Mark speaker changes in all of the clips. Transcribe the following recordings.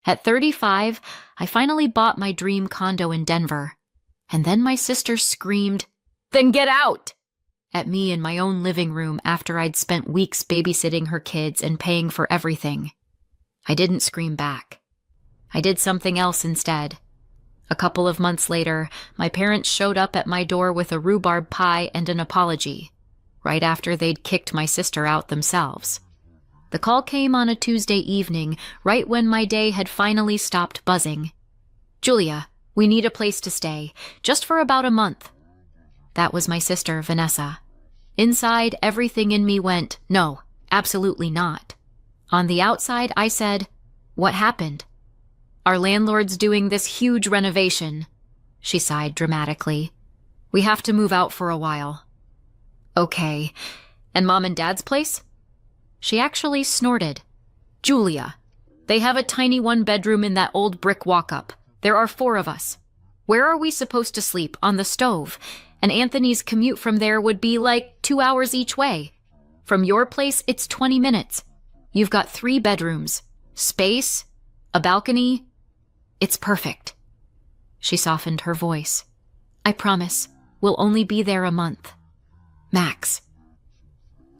Speaker 1: At 35, I finally bought my dream condo in Denver. And then my sister screamed, "Then get out!" at me in my own living room after I'd spent weeks babysitting her kids and paying for everything. I didn't scream back. I did something else instead. A couple of months later, my parents showed up at my door with a rhubarb pie and an apology, right after they'd kicked my sister out themselves. The call came on a Tuesday evening, right when my day had finally stopped buzzing. "Julia, we need a place to stay, just for about a month." That was my sister, Vanessa. Inside, everything in me went, "No, absolutely not." On the outside, I said, "What happened?" "Our landlord's doing this huge renovation." She sighed dramatically. "We have to move out for a while." "Okay. And Mom and Dad's place?" She actually snorted. "Julia, they have a tiny one-bedroom in that old brick walk-up. There are 4 of us. Where are we supposed to sleep? On the stove? And Anthony's commute from there would be like 2 hours each way. From your place, it's 20 minutes. You've got 3 bedrooms, space, a balcony. It's perfect." She softened her voice. "I promise, we'll only be there a month. Max."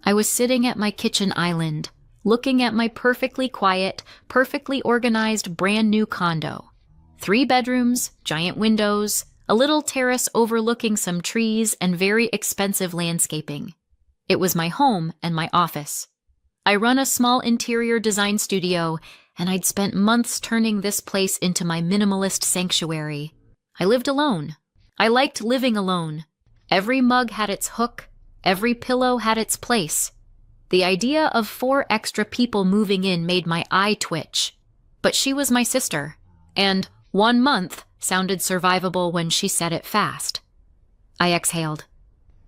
Speaker 1: I was sitting at my kitchen island, looking at my perfectly quiet, perfectly organized brand new condo. 3 bedrooms, giant windows, a little terrace overlooking some trees, and very expensive landscaping. It was my home and my office. I run a small interior design studio, and I'd spent months turning this place into my minimalist sanctuary. I lived alone. I liked living alone. Every mug had its hook. Every pillow had its place. The idea of 4 extra people moving in made my eye twitch. But she was my sister, and 1 month sounded survivable when she said it fast. I exhaled.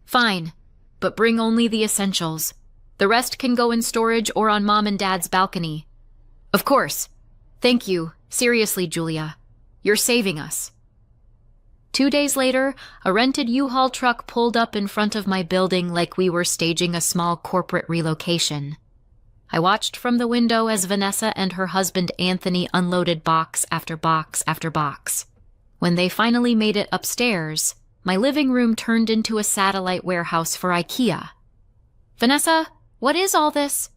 Speaker 1: "Fine, but bring only the essentials. The rest can go in storage or on Mom and Dad's balcony." "Of course. Thank you. Seriously, Julia. You're saving us." 2 days later, a rented U-Haul truck pulled up in front of my building like we were staging a small corporate relocation. I watched from the window as Vanessa and her husband Anthony unloaded box after box after box. When they finally made it upstairs, my living room turned into a satellite warehouse for IKEA. "Vanessa, what is all this?"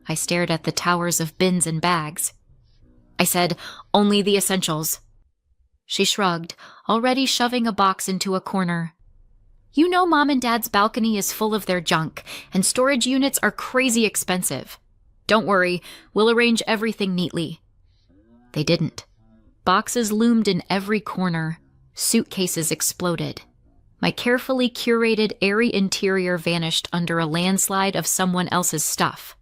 Speaker 1: I stared at the towers of bins and bags. I said, "Only the essentials." She shrugged, already shoving a box into a corner. "You know Mom and Dad's balcony is full of their junk, and storage units are crazy expensive. Don't worry, we'll arrange everything neatly." They didn't. Boxes loomed in every corner. Suitcases exploded. My carefully curated, airy interior vanished under a landslide of someone else's stuff.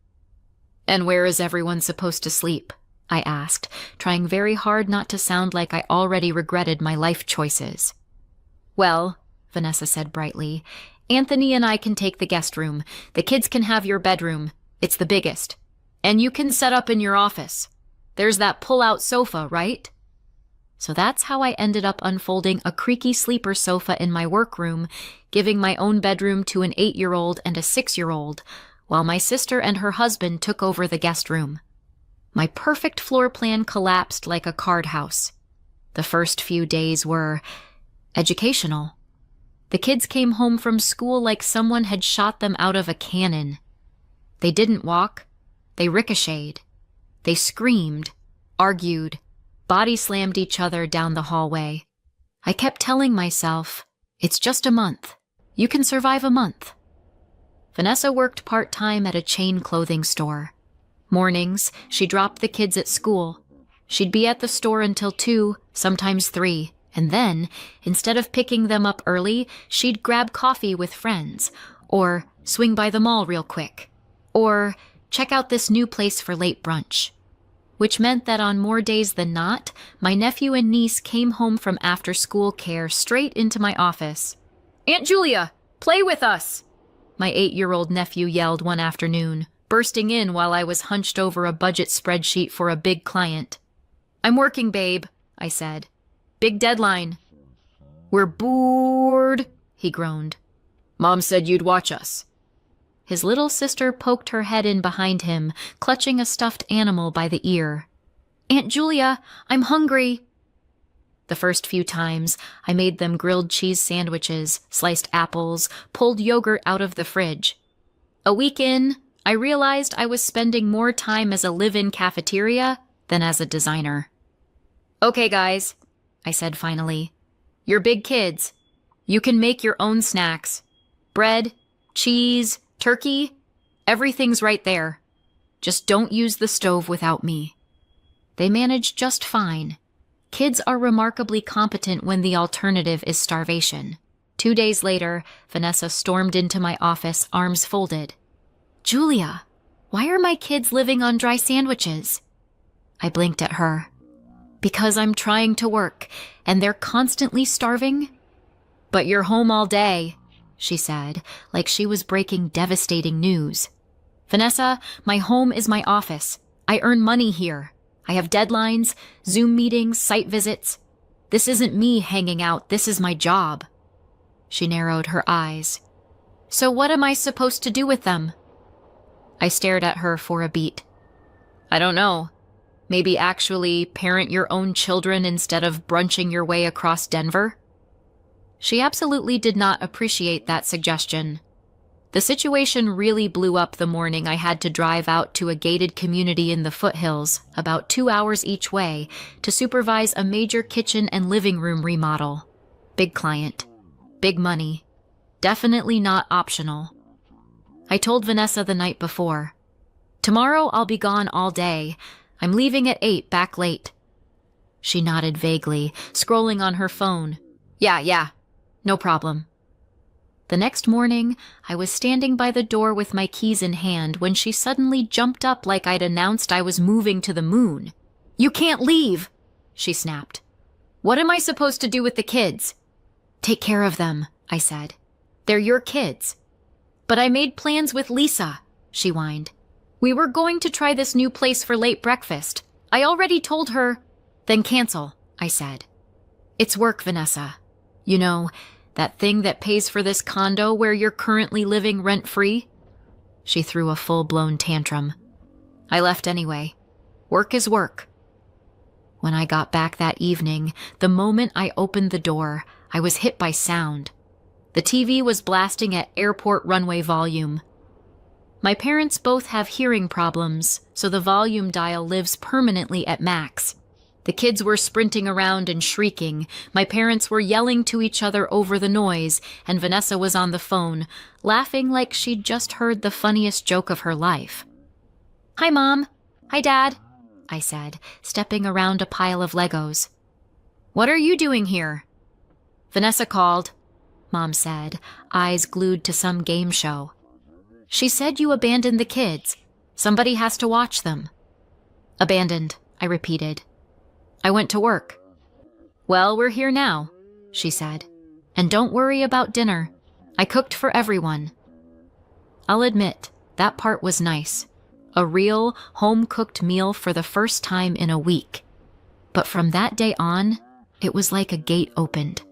Speaker 1: "And where is everyone supposed to sleep?" I asked, trying very hard not to sound like I already regretted my life choices. "Well," Vanessa said brightly, "Anthony and I can take the guest room. The kids can have your bedroom. It's the biggest. And you can set up in your office. There's that pull-out sofa, right?" So that's how I ended up unfolding a creaky sleeper sofa in my workroom, giving my own bedroom to an 8-year-old and a 6-year-old, while my sister and her husband took over the guest room. My perfect floor plan collapsed like a card house. The first few days were educational. The kids came home from school like someone had shot them out of a cannon. They didn't walk. They ricocheted. They screamed, argued, body slammed each other down the hallway. I kept telling myself, "It's just a month. You can survive a month." Vanessa worked part-time at a chain clothing store. Mornings, she dropped the kids at school. She'd be at the store until 2, sometimes 3, and then, instead of picking them up early, she'd grab coffee with friends, or swing by the mall real quick, or check out this new place for late brunch. Which meant that on more days than not, my nephew and niece came home from after-school care straight into my office. "Aunt Julia, play with us!" my 8-year-old nephew yelled one afternoon, bursting in while I was hunched over a budget spreadsheet for a big client. "I'm working, babe," I said. "Big deadline." "We're bored," he groaned. "Mom said you'd watch us." His little sister poked her head in behind him, clutching a stuffed animal by the ear. Aunt Julia, I'm hungry. The first few times, I made them grilled cheese sandwiches, sliced apples, pulled yogurt out of the fridge. A week in, I realized I was spending more time as a live-in cafeteria than as a designer. Okay, guys, I said finally. You're big kids. You can make your own snacks. Bread, cheese, turkey, everything's right there. Just don't use the stove without me. They managed just fine. Kids are remarkably competent when the alternative is starvation. 2 days later, Vanessa stormed into my office, arms folded. Julia, why are my kids living on dry sandwiches? I blinked at her. Because I'm trying to work, and they're constantly starving? But you're home all day, she said, like she was breaking devastating news. Vanessa, my home is my office. I earn money here. I have deadlines, Zoom meetings, site visits. This isn't me hanging out, this is my job. She narrowed her eyes. So what am I supposed to do with them? I stared at her for a beat. I don't know. Maybe actually parent your own children instead of brunching your way across Denver? She absolutely did not appreciate that suggestion. The situation really blew up the morning I had to drive out to a gated community in the foothills, about 2 hours each way, to supervise a major kitchen and living room remodel. Big client. Big money. Definitely not optional. I told Vanessa the night before. Tomorrow I'll be gone all day. I'm leaving at 8, back late. She nodded vaguely, scrolling on her phone. Yeah, no problem. The next morning, I was standing by the door with my keys in hand when she suddenly jumped up like I'd announced I was moving to the moon. You can't leave, she snapped. What am I supposed to do with the kids? Take care of them, I said. They're your kids. But I made plans with Lisa, she whined. We were going to try this new place for late breakfast. I already told her. Then cancel, I said. It's work, Vanessa. You know, that thing that pays for this condo where you're currently living rent-free? She threw a full-blown tantrum. I left anyway. Work is work. When I got back that evening, the moment I opened the door, I was hit by sound. The TV was blasting at airport runway volume. My parents both have hearing problems, so the volume dial lives permanently at max. The kids were sprinting around and shrieking. My parents were yelling to each other over the noise, and Vanessa was on the phone, laughing like she'd just heard the funniest joke of her life. Hi, Mom. Hi, Dad, I said, stepping around a pile of Legos. What are you doing here? Vanessa called, Mom said, eyes glued to some game show. She said you abandoned the kids. Somebody has to watch them. Abandoned, I repeated. I went to work. Well, we're here now, she said. And don't worry about dinner. I cooked for everyone. I'll admit, that part was nice. A real, home-cooked meal for the first time in a week. But from that day on, it was like a gate opened.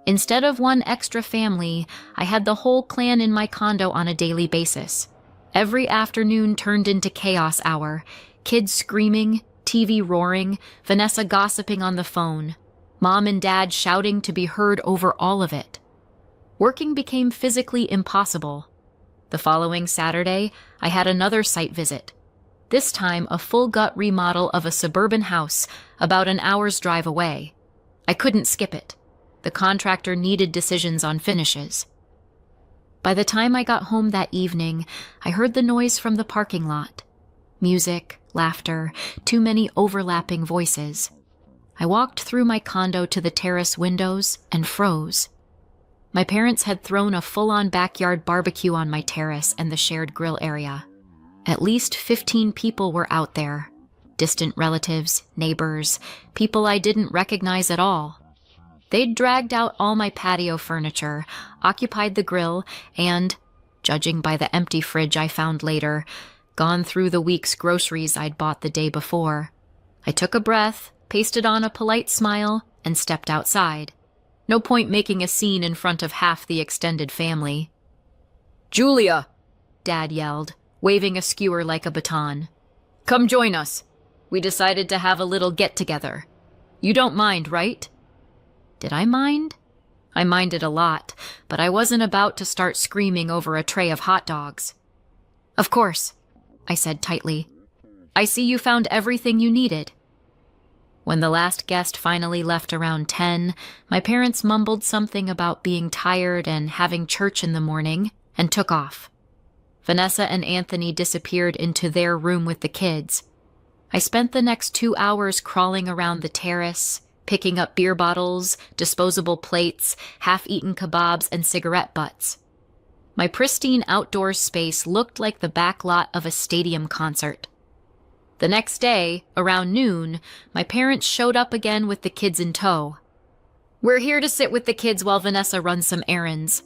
Speaker 1: Instead of one extra family, I had the whole clan in my condo on a daily basis. Every afternoon turned into chaos hour, kids screaming, TV roaring, Vanessa gossiping on the phone, Mom and Dad shouting to be heard over all of it. Working became physically impossible. The following Saturday, I had another site visit. This time, a full gut remodel of a suburban house about an hour's drive away. I couldn't skip it. The contractor needed decisions on finishes. By the time I got home that evening, I heard the noise from the parking lot. Music, laughter, too many overlapping voices. I walked through my condo to the terrace windows and froze. My parents had thrown a full-on backyard barbecue on my terrace and the shared grill area. At least 15 people were out there. Distant relatives, neighbors, people I didn't recognize at all. They'd dragged out all my patio furniture, occupied the grill, and, judging by the empty fridge I found later, gone through the week's groceries I'd bought the day before. I took a breath, pasted on a polite smile, and stepped outside. No point making a scene in front of half the extended family. "Julia!" Dad yelled, waving a skewer like a baton. "Come join us. We decided to have a little get-together. You don't mind, right? Did I mind? I minded a lot, but I wasn't about to start screaming over a tray of hot dogs. Of course, I said tightly. I see you found everything you needed. When the last guest finally left around 10, my parents mumbled something about being tired and having church in the morning and took off. Vanessa and Anthony disappeared into their room with the kids. I spent the next 2 hours crawling around the terrace, picking up beer bottles, disposable plates, half-eaten kebabs, and cigarette butts. My pristine outdoor space looked like the back lot of a stadium concert. The next day, around noon, my parents showed up again with the kids in tow. "We're here to sit with the kids while Vanessa runs some errands,"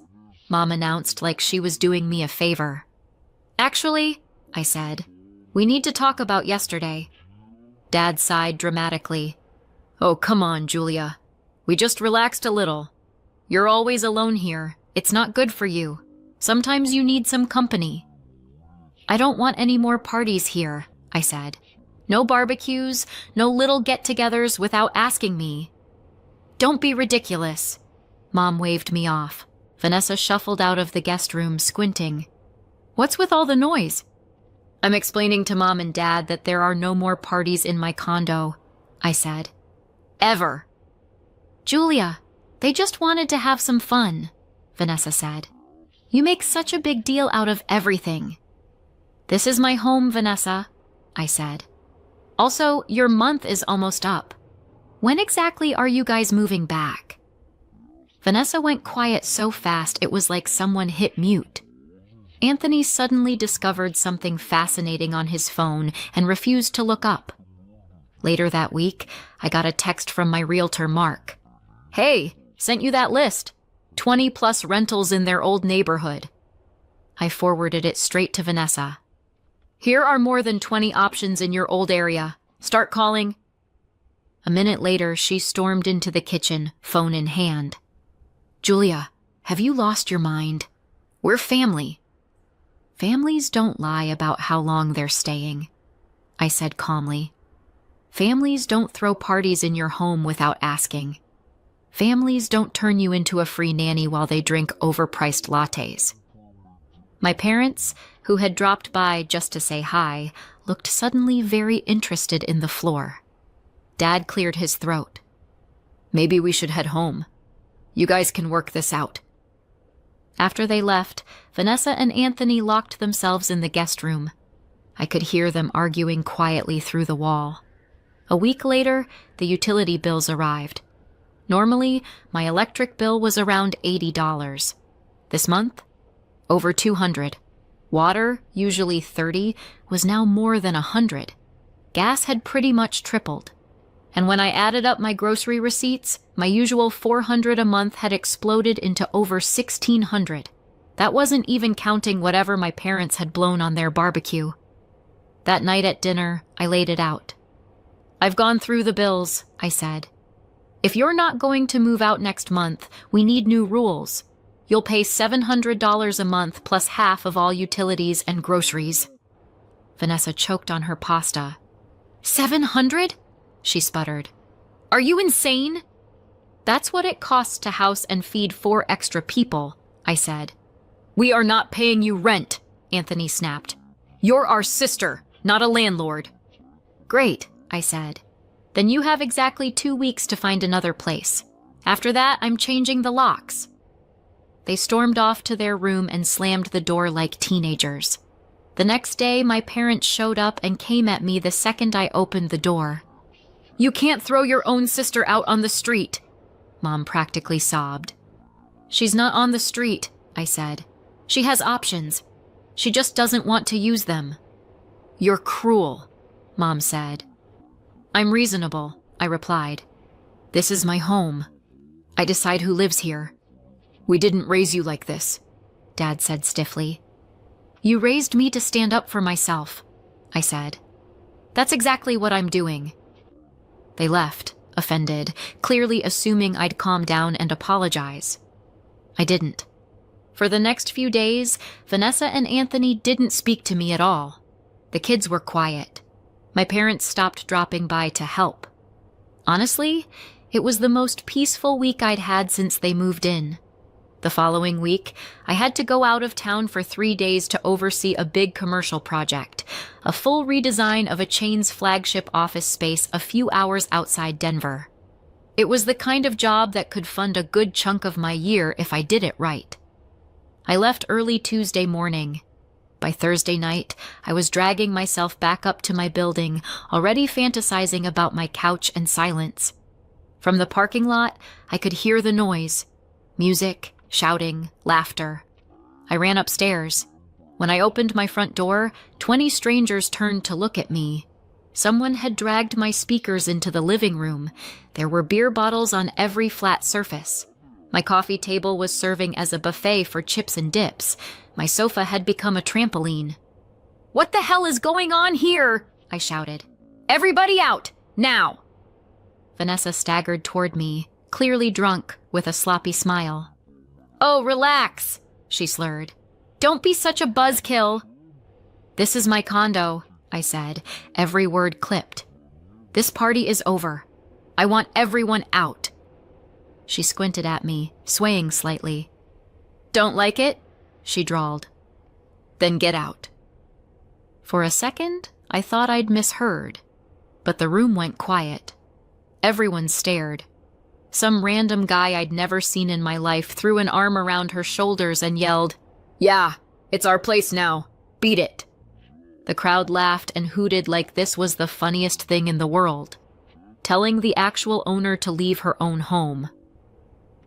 Speaker 1: Mom announced like she was doing me a favor. "Actually," I said, "we need to talk about yesterday." Dad sighed dramatically. "Oh, come on, Julia. We just relaxed a little. You're always alone here. It's not good for you. Sometimes you need some company." "I don't want any more parties here," I said. "No barbecues, no little get-togethers without asking me." "Don't be ridiculous." Mom waved me off. Vanessa shuffled out of the guest room, squinting. "What's with all the noise?" "I'm explaining to Mom and Dad that there are no more parties in my condo," I said. "Ever." "Julia, they just wanted to have some fun," Vanessa said. "You make such a big deal out of everything." "This is my home, Vanessa," I said. "Also, your month is almost up. When exactly are you guys moving back?" Vanessa went quiet so fast it was like someone hit mute. Anthony suddenly discovered something fascinating on his phone and refused to look up. Later that week, I got a text from my realtor, Mark. "Hey, sent you that list. 20+ rentals in their old neighborhood." I forwarded it straight to Vanessa. "Here are more than 20 options in your old area. Start calling." A minute later, she stormed into the kitchen, phone in hand. "Julia, have you lost your mind? We're family." "Families don't lie about how long they're staying," I said calmly. "Families don't throw parties in your home without asking. Families don't turn you into a free nanny while they drink overpriced lattes." My parents, who had dropped by just to say hi, looked suddenly very interested in the floor. Dad cleared his throat. "Maybe we should head home. You guys can work this out." After they left, Vanessa and Anthony locked themselves in the guest room. I could hear them arguing quietly through the wall. A week later, the utility bills arrived. Normally, my electric bill was around $80. This month, over $200. Water, usually $30, was now more than $100. Gas had pretty much tripled. And when I added up my grocery receipts, my usual $400 a month had exploded into over $1,600. That wasn't even counting whatever my parents had blown on their barbecue. That night at dinner, I laid it out. "I've gone through the bills," I said. "If you're not going to move out next month, we need new rules. You'll pay $700 a month plus half of all utilities and groceries." Vanessa choked on her pasta. "700? She sputtered. "Are you insane?" "That's what it costs to house and feed 4 extra people," I said. "We are not paying you rent," Anthony snapped. "You're our sister, not a landlord." "Great," I said. "Then you have exactly 2 weeks to find another place. After that, I'm changing the locks." They stormed off to their room and slammed the door like teenagers. The next day, my parents showed up and came at me the second I opened the door. "You can't throw your own sister out on the street," Mom practically sobbed. "She's not on the street," I said. "She has options. She just doesn't want to use them." "You're cruel," Mom said. "I'm reasonable," I replied. "This is my home. I decide who lives here." "We didn't raise you like this," Dad said stiffly. "You raised me to stand up for myself," I said. "That's exactly what I'm doing." They left, offended, clearly assuming I'd calm down and apologize. I didn't. For the next few days, Vanessa and Anthony didn't speak to me at all. The kids were quiet. My parents stopped dropping by to help. Honestly, it was the most peaceful week I'd had since they moved in. The following week, I had to go out of town for 3 days to oversee a big commercial project, a full redesign of a chain's flagship office space a few hours outside Denver. It was the kind of job that could fund a good chunk of my year if I did it right. I left early Tuesday morning. By Thursday night, I was dragging myself back up to my building, already fantasizing about my couch and silence. From the parking lot, I could hear the noise. Music, shouting, laughter. I ran upstairs. When I opened my front door, 20 strangers turned to look at me. Someone had dragged my speakers into the living room. There were beer bottles on every flat surface. My coffee table was serving as a buffet for chips and dips. My sofa had become a trampoline. "What the hell is going on here?" I shouted. "Everybody out, now!" Vanessa staggered toward me, clearly drunk, with a sloppy smile. "Oh, relax," she slurred. "Don't be such a buzzkill." "This is my condo," I said, every word clipped. "This party is over. I want everyone out." She squinted at me, swaying slightly. "Don't like it?" she drawled. "Then get out." For a second, I thought I'd misheard, but the room went quiet. Everyone stared. Some random guy I'd never seen in my life threw an arm around her shoulders and yelled, "Yeah, it's our place now. Beat it." The crowd laughed and hooted like this was the funniest thing in the world, telling the actual owner to leave her own home.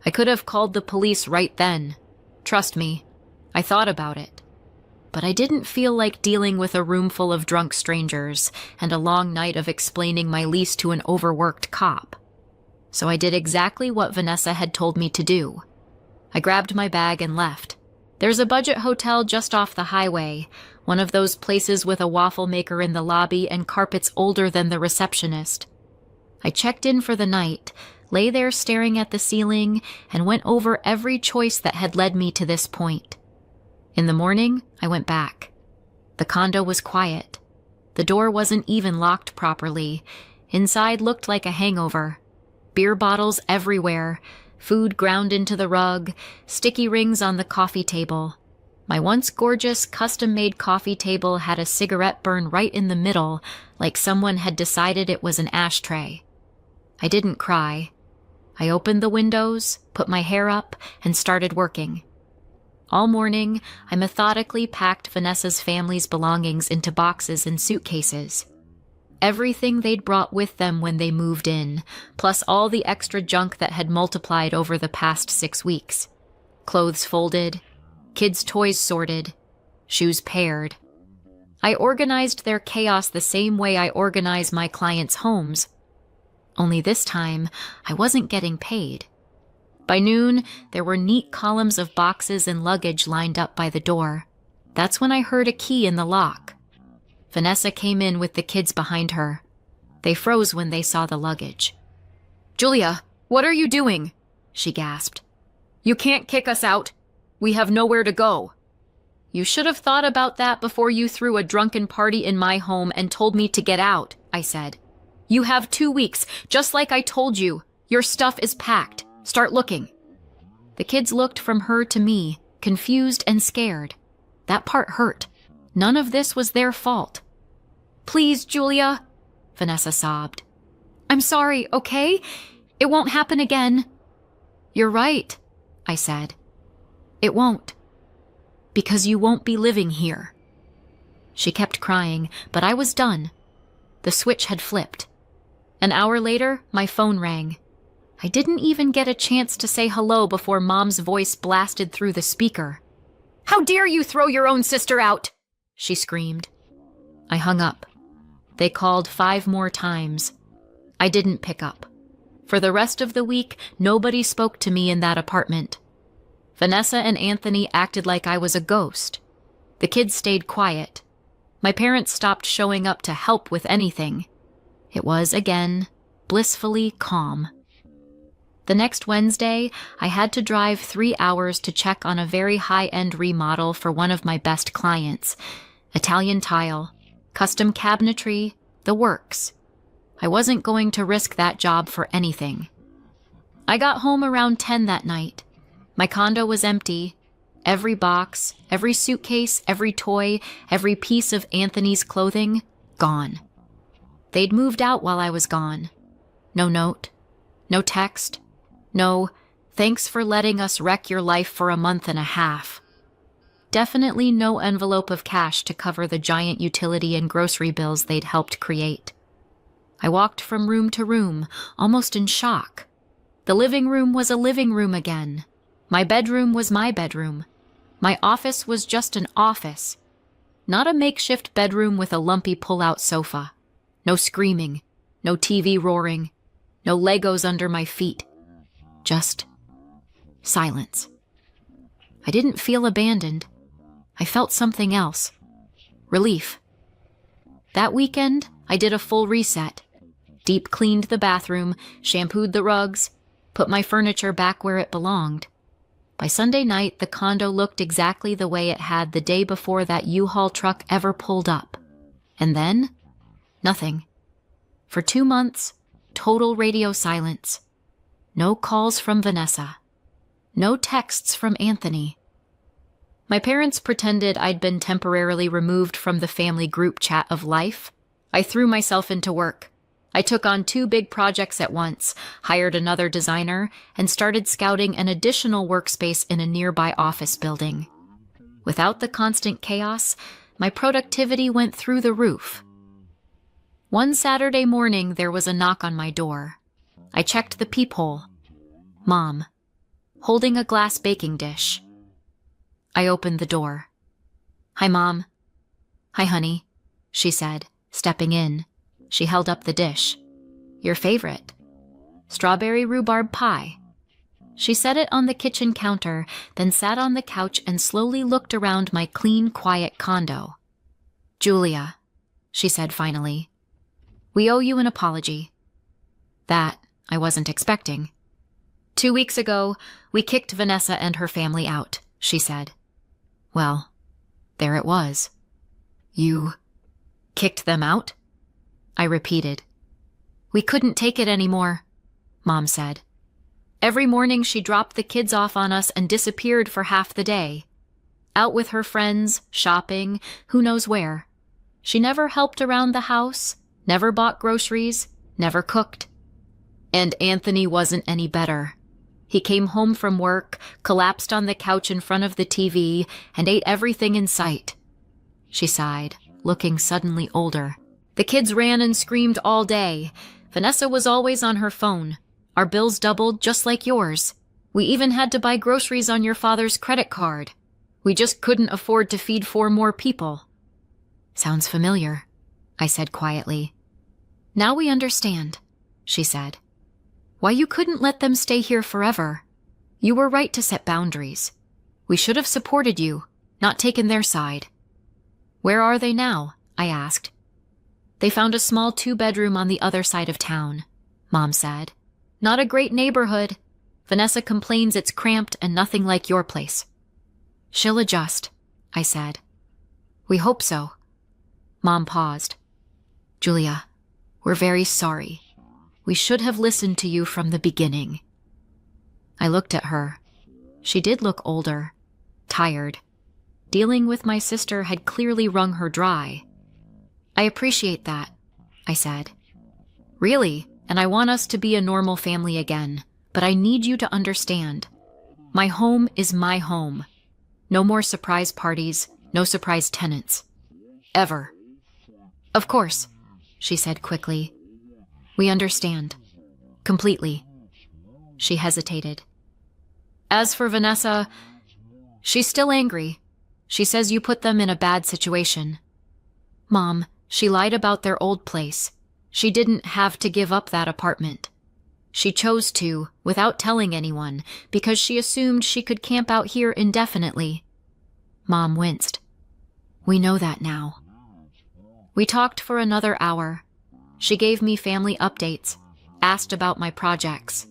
Speaker 1: I could have called the police right then. Trust me, I thought about it. But I didn't feel like dealing with a room full of drunk strangers and a long night of explaining my lease to an overworked cop. So I did exactly what Vanessa had told me to do. I grabbed my bag and left. There's a budget hotel just off the highway, one of those places with a waffle maker in the lobby and carpets older than the receptionist. I checked in for the night, lay there staring at the ceiling, and went over every choice that had led me to this point. In the morning, I went back. The condo was quiet. The door wasn't even locked properly. Inside looked like a hangover. Beer bottles everywhere, food ground into the rug, sticky rings on the coffee table. My once gorgeous, custom-made coffee table had a cigarette burn right in the middle, like someone had decided it was an ashtray. I didn't cry. I opened the windows, put my hair up, and started working. All morning, I methodically packed Vanessa's family's belongings into boxes and suitcases. Everything they'd brought with them when they moved in, plus all the extra junk that had multiplied over the past 6 weeks. Clothes folded, kids' toys sorted, shoes paired. I organized their chaos the same way I organize my clients' homes. Only this time, I wasn't getting paid. By noon, there were neat columns of boxes and luggage lined up by the door. That's when I heard a key in the lock. Vanessa came in with the kids behind her. They froze when they saw the luggage. "Julia, what are you doing?" she gasped. "You can't kick us out. We have nowhere to go." "You should have thought about that before you threw a drunken party in my home and told me to get out," I said. "You have 2 weeks, just like I told you. Your stuff is packed. Start looking." The kids looked from her to me, confused and scared. That part hurt. None of this was their fault. "Please, Julia," Vanessa sobbed. "I'm sorry, okay? It won't happen again." "You're right," I said. "It won't. Because you won't be living here." She kept crying, but I was done. The switch had flipped. An hour later, my phone rang. I didn't even get a chance to say hello before Mom's voice blasted through the speaker. "How dare you throw your own sister out?" she screamed. I hung up. They called 5 more times. I didn't pick up. For the rest of the week, nobody spoke to me in that apartment. Vanessa and Anthony acted like I was a ghost. The kids stayed quiet. My parents stopped showing up to help with anything. It was, again, blissfully calm. The next Wednesday, I had to drive 3 hours to check on a very high-end remodel for one of my best clients. Italian tile, custom cabinetry, the works. I wasn't going to risk that job for anything. I got home around 10 that night. My condo was empty. Every box, every suitcase, every toy, every piece of Anthony's clothing, gone. They'd moved out while I was gone. No note, no text, no, "Thanks for letting us wreck your life for a month and a half." Definitely no envelope of cash to cover the giant utility and grocery bills they'd helped create. I walked from room to room, almost in shock. The living room was a living room again. My bedroom was my bedroom. My office was just an office. Not a makeshift bedroom with a lumpy pull-out sofa. No screaming, no TV roaring, no Legos under my feet. Just silence. I didn't feel abandoned. I felt something else. Relief. That weekend, I did a full reset. Deep cleaned the bathroom, shampooed the rugs, put my furniture back where it belonged. By Sunday night, the condo looked exactly the way it had the day before that U-Haul truck ever pulled up. And then, nothing. For 2 months, total radio silence. No calls from Vanessa. No texts from Anthony. My parents pretended I'd been temporarily removed from the family group chat of life. I threw myself into work. I took on 2 big projects at once, hired another designer, and started scouting an additional workspace in a nearby office building. Without the constant chaos, my productivity went through the roof. One Saturday morning, there was a knock on my door. I checked the peephole. Mom, holding a glass baking dish. I opened the door. "Hi, Mom." "Hi, honey," she said, stepping in. She held up the dish. "Your favorite. Strawberry rhubarb pie." She set it on the kitchen counter, then sat on the couch and slowly looked around my clean, quiet condo. "Julia," she said finally, "we owe you an apology." That I wasn't expecting. 2 weeks ago, we kicked Vanessa and her family out, she said. Well, there it was. "You kicked them out?" I repeated. "We couldn't take it anymore," Mom said. Every morning she dropped the kids off on us and disappeared for half the day. Out with her friends, shopping, who knows where. She never helped around the house, never bought groceries, never cooked. And Anthony wasn't any better. He came home from work, collapsed on the couch in front of the TV, and ate everything in sight. She sighed, looking suddenly older. The kids ran and screamed all day. Vanessa was always on her phone. Our bills doubled just like yours. We even had to buy groceries on your father's credit card. We just couldn't afford to feed 4 more people. Sounds familiar, I said quietly. Now we understand, she said. Why you couldn't let them stay here forever. You were right to set boundaries. We should have supported you, not taken their side. Where are they now? I asked. They found a small 2-bedroom on the other side of town, Mom said. Not a great neighborhood. Vanessa complains it's cramped and nothing like your place. She'll adjust, I said. We hope so. Mom paused. Julia, we're very sorry. We should have listened to you from the beginning. I looked at her. She did look older, tired. Dealing with my sister had clearly wrung her dry. I appreciate that, I said. Really, and I want us to be a normal family again, but I need you to understand. My home is my home. No more surprise parties, no surprise tenants. Ever. Of course, she said quickly. We understand. Completely. She hesitated. As for Vanessa, she's still angry. She says you put them in a bad situation. Mom, she lied about their old place. She didn't have to give up that apartment. She chose to, without telling anyone, because she assumed she could camp out here indefinitely. Mom winced. We know that now. We talked for another hour. She gave me family updates, asked about my projects.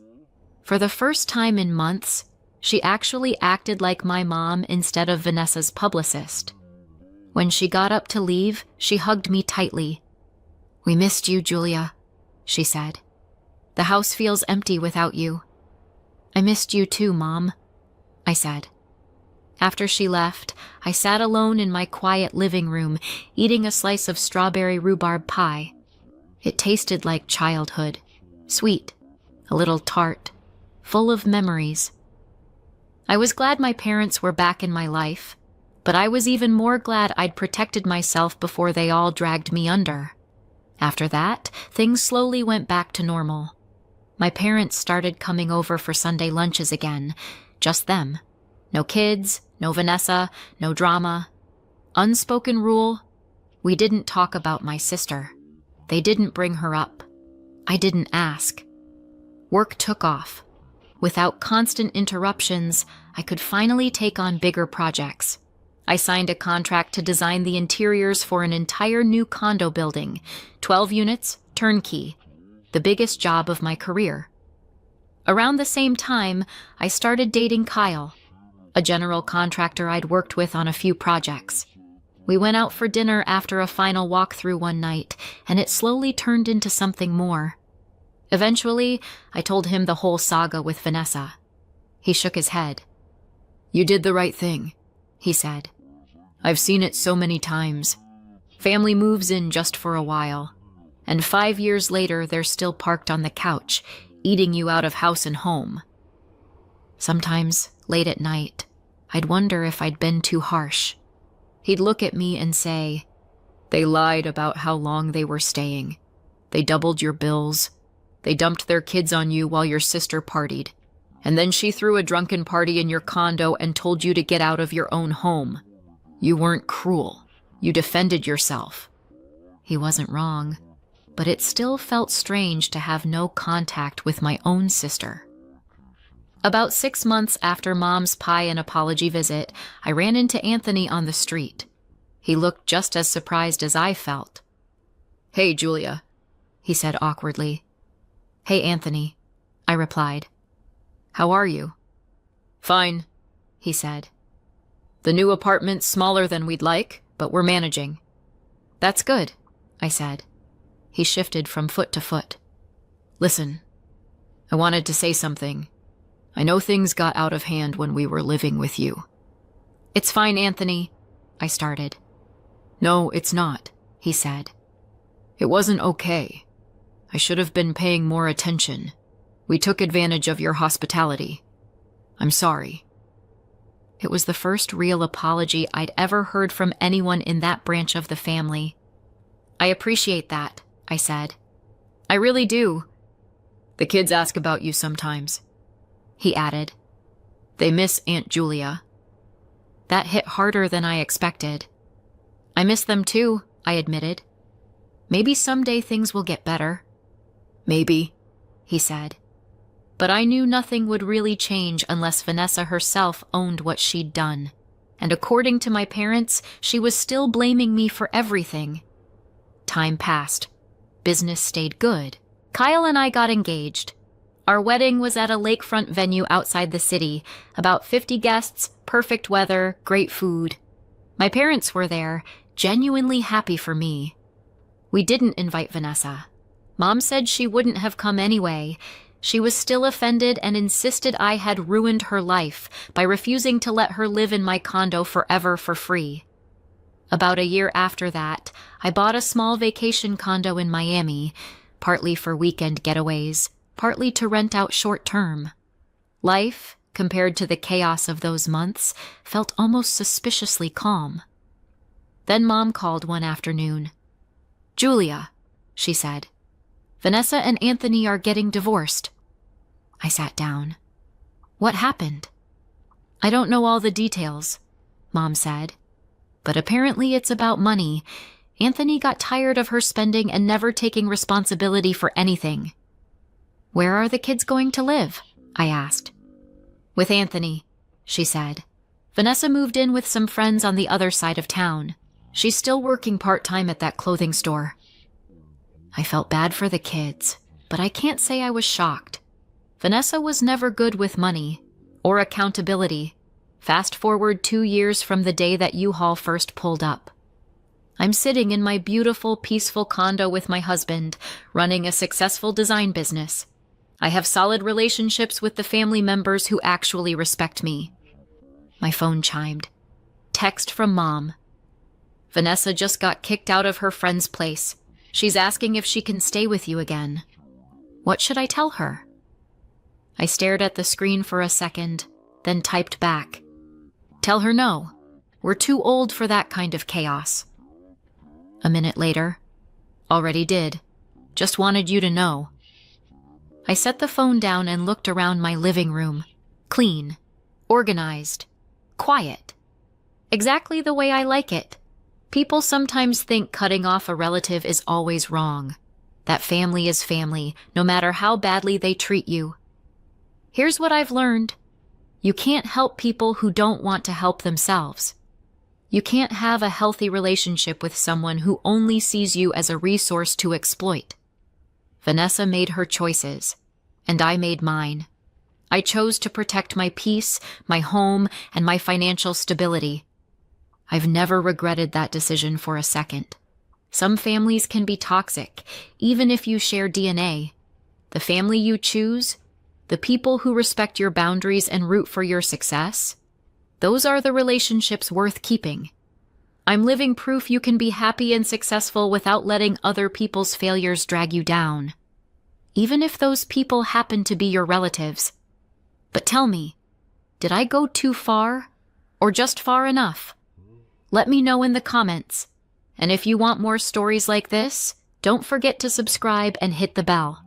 Speaker 1: For the first time in months, she actually acted like my mom instead of Vanessa's publicist. When she got up to leave, she hugged me tightly. "We missed you, Julia," she said. "The house feels empty without you." "I missed you too, Mom," I said. After she left, I sat alone in my quiet living room, eating a slice of strawberry rhubarb pie. It tasted like childhood, sweet, a little tart, full of memories. I was glad my parents were back in my life, but I was even more glad I'd protected myself before they all dragged me under. After that, things slowly went back to normal. My parents started coming over for Sunday lunches again, just them. No kids, no Vanessa, no drama. Unspoken rule, we didn't talk about my sister. They didn't bring her up. I didn't ask. Work took off. Without constant interruptions, I could finally take on bigger projects. I signed a contract to design the interiors for an entire new condo building, 12 units, turnkey, the biggest job of my career. Around the same time, I started dating Kyle, a general contractor I'd worked with on a few projects. We went out for dinner after a final walkthrough one night, and it slowly turned into something more. Eventually, I told him the whole saga with Vanessa. He shook his head. "You did the right thing," he said. "I've seen it so many times. Family moves in just for a while, and 5 years later they're still parked on the couch, eating you out of house and home." Sometimes, late at night, I'd wonder if I'd been too harsh. He'd look at me and say, "They lied about how long they were staying. They doubled your bills. They dumped their kids on you while your sister partied. And then she threw a drunken party in your condo and told you to get out of your own home. You weren't cruel. You defended yourself." He wasn't wrong, but it still felt strange to have no contact with my own sister. About 6 months after Mom's pie and apology visit, I ran into Anthony on the street. He looked just as surprised as I felt. "Hey, Julia," he said awkwardly. "Hey, Anthony," I replied. "How are you?" "Fine," he said. "The new apartment's smaller than we'd like, but we're managing." "That's good," I said. He shifted from foot to foot. "Listen, I wanted to say something. I know things got out of hand when we were living with you." "It's fine, Anthony," I started. "No, it's not," he said. "It wasn't okay. I should have been paying more attention. We took advantage of your hospitality. I'm sorry." It was the first real apology I'd ever heard from anyone in that branch of the family. "I appreciate that," I said. "I really do." "The kids ask about you sometimes," he added. "They miss Aunt Julia." That hit harder than I expected. "I miss them too," I admitted. "Maybe someday things will get better." "Maybe," he said. But I knew nothing would really change unless Vanessa herself owned what she'd done. And according to my parents, she was still blaming me for everything. Time passed. Business stayed good. Kyle and I got engaged. Our wedding was at a lakefront venue outside the city. About 50 guests, perfect weather, great food. My parents were there, genuinely happy for me. We didn't invite Vanessa. Mom said she wouldn't have come anyway. She was still offended and insisted I had ruined her life by refusing to let her live in my condo forever for free. About a year after that, I bought a small vacation condo in Miami, partly for weekend getaways, partly to rent out short-term. Life, compared to the chaos of those months, felt almost suspiciously calm. Then Mom called one afternoon. "Julia," she said, "Vanessa and Anthony are getting divorced." I sat down. "What happened?" "I don't know all the details," Mom said. "But apparently it's about money. Anthony got tired of her spending and never taking responsibility for anything." "Where are the kids going to live?" I asked. "With Anthony," she said. "Vanessa moved in with some friends on the other side of town. She's still working part-time at that clothing store." I felt bad for the kids, but I can't say I was shocked. Vanessa was never good with money or accountability. Fast forward 2 years from the day that U-Haul first pulled up. I'm sitting in my beautiful, peaceful condo with my husband, running a successful design business. I have solid relationships with the family members who actually respect me. My phone chimed. Text from Mom. Vanessa just got kicked out of her friend's place. She's asking if she can stay with you again. What should I tell her? I stared at the screen for a second, then typed back. Tell her no. We're too old for that kind of chaos. A minute later. Already did. Just wanted you to know. I set the phone down and looked around my living room. Clean. Organized. Quiet. Exactly the way I like it. People sometimes think cutting off a relative is always wrong. That family is family, no matter how badly they treat you. Here's what I've learned. You can't help people who don't want to help themselves. You can't have a healthy relationship with someone who only sees you as a resource to exploit. Vanessa made her choices, and I made mine. I chose to protect my peace, my home, and my financial stability. I've never regretted that decision for a second. Some families can be toxic, even if you share DNA. The family you choose, the people who respect your boundaries and root for your success, those are the relationships worth keeping. I'm living proof you can be happy and successful without letting other people's failures drag you down, even if those people happen to be your relatives. But tell me, did I go too far, or just far enough? Let me know in the comments. And if you want more stories like this, don't forget to subscribe and hit the bell.